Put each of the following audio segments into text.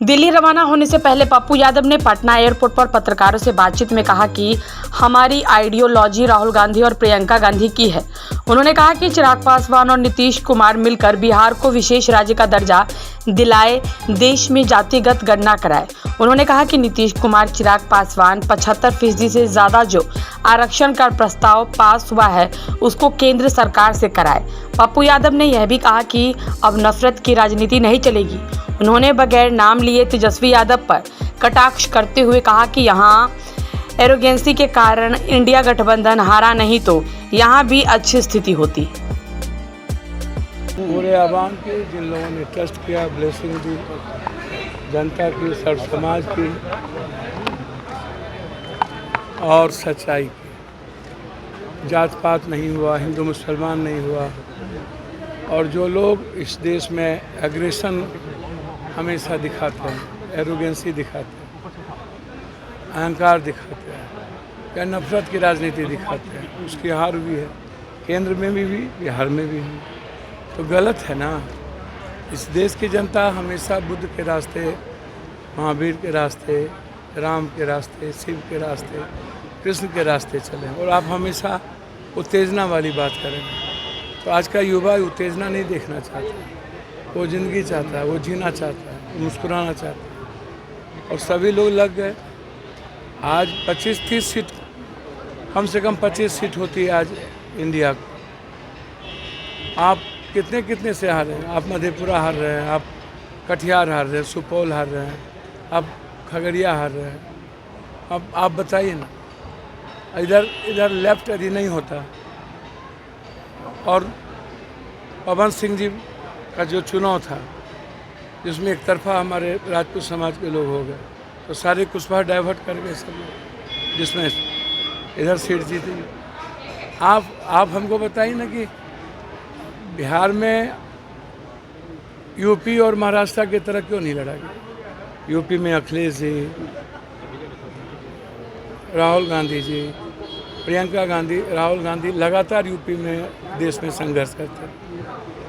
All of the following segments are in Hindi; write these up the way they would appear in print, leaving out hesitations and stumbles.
दिल्ली रवाना होने से पहले पप्पू यादव ने पटना एयरपोर्ट पर पत्रकारों से बातचीत में कहा कि हमारी आइडियोलॉजी राहुल गांधी और प्रियंका गांधी की है। उन्होंने कहा कि चिराग पासवान और नीतीश कुमार मिलकर बिहार को विशेष राज्य का दर्जा दिलाए, देश में जातिगत गणना कराए। उन्होंने कहा कि नीतीश कुमार, चिराग पासवान 75% से ज्यादा जो आरक्षण का प्रस्ताव पास हुआ है उसको केंद्र सरकार से कराए। पप्पू यादव ने यह भी कहा कि अब नफरत की राजनीति नहीं चलेगी। उन्होंने बगैर नाम लिए तेजस्वी यादव पर कटाक्ष करते हुए कहा कि यहाँ एरोगेंसी के कारण इंडिया गठबंधन हारा नहीं तो यहाँ भी अच्छी स्थिति होती। पूरे आवाम की, जिन लोगों ने ट्रस्ट किया, ब्लेसिंग दी, जनता की, सर्व समाज की और सच्चाई की, जात पात नहीं हुआ, हिंदू मुसलमान नहीं हुआ। और जो लोग इस देश में एग्रेशन हमेशा दिखाते हैं, एरोगेंसी दिखाते हैं, अहंकार दिखाते हैं या नफरत की राजनीति दिखाते हैं, उसकी हार भी है, केंद्र में भी बिहार में भी है। तो गलत है ना। इस देश की जनता हमेशा बुद्ध के रास्ते, महावीर के रास्ते, राम के रास्ते, शिव के रास्ते, कृष्ण के रास्ते चले और आप हमेशा उत्तेजना वाली बात करेंगे। तो आज का युवा उत्तेजना नहीं देखना चाहता, वो ज़िंदगी चाहता है, वो जीना चाहता है, वो मुस्कुराना चाहता है। और सभी लोग लग गए। आज 25-30 सीट, कम से कम 25 सीट होती है आज इंडिया को। आप कितने से हार रहे हैं? आप मधेपुरा हार रहे हैं, आप कटिहार हार रहे हैं, सुपौल हार रहे हैं, आप खगड़िया हार रहे हैं। अब आप बताइए ना, इधर लेफ्ट यदि नहीं होता और पवन सिंह जी का जो चुनाव था जिसमें एक तरफा हमारे राजपूत समाज के लोग हो गए, तो सारे कुशवाहा डाइवर्ट कर गए सब लोग, जिसमें इधर सीट जीती। आप हमको बताइए ना कि बिहार में यूपी और महाराष्ट्र की तरह क्यों नहीं लड़ा गया? यूपी में अखिलेश जी, राहुल गांधी जी, प्रियंका गांधी, राहुल गांधी लगातार यूपी में देश में संघर्ष करते हैं।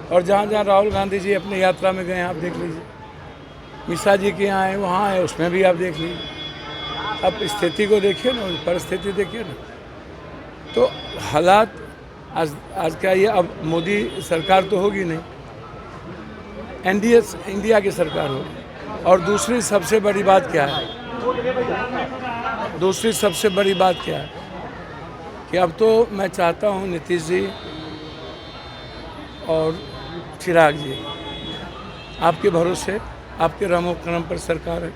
और जहाँ राहुल गांधी जी अपने यात्रा में गए, आप देख लीजिए, मिश्रा जी के यहाँ है, वहाँ है, उसमें भी आप देख लीजिए। अब स्थिति को देखिए ना, परिस्थिति देखिए ना। तो हालात आज क्या ये, अब मोदी सरकार तो होगी नहीं, एनडीए इंडिया की सरकार होगी। और दूसरी सबसे बड़ी बात क्या है, कि अब तो मैं चाहता हूँ नीतीश जी और चिराग जी, आपके भरोसे, आपके रमो क्रम पर सरकार है,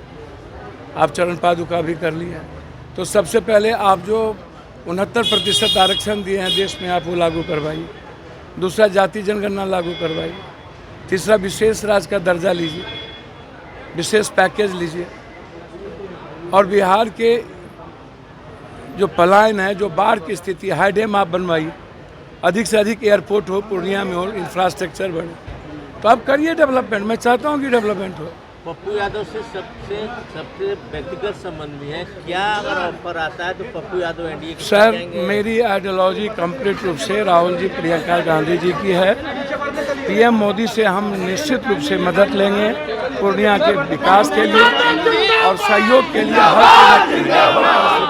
आप चरण पादुका भी कर लिया। तो सबसे पहले आप जो 69% आरक्षण दिए हैं देश में, आप वो लागू करवाइए। दूसरा, जाति जनगणना लागू करवाइए। तीसरा, विशेष राज्य का दर्जा लीजिए, विशेष पैकेज लीजिए। और बिहार के जो पलायन है, जो बाढ़ की स्थिति, हाई डैम आप बनवाइए, अधिक से अधिक एयरपोर्ट हो, पूर्णिया में हो, इंफ्रास्ट्रक्चर बढ़े। तो आप करिए डेवलपमेंट। मैं चाहता हूँ कि डेवलपमेंट हो। पप्पू यादव से सबसे व्यक्तिगत संबंध भी है क्या? अगर ऑफर आता है तो पप्पू यादव एनडीए के सर, मेरी आइडियोलॉजी कंप्लीट रूप से राहुल जी, प्रियंका गांधी जी की है। पीएम मोदी से हम निश्चित रूप से मदद लेंगे पूर्णिया के विकास के लिए और सहयोग के लिए, हर तरह के लिए।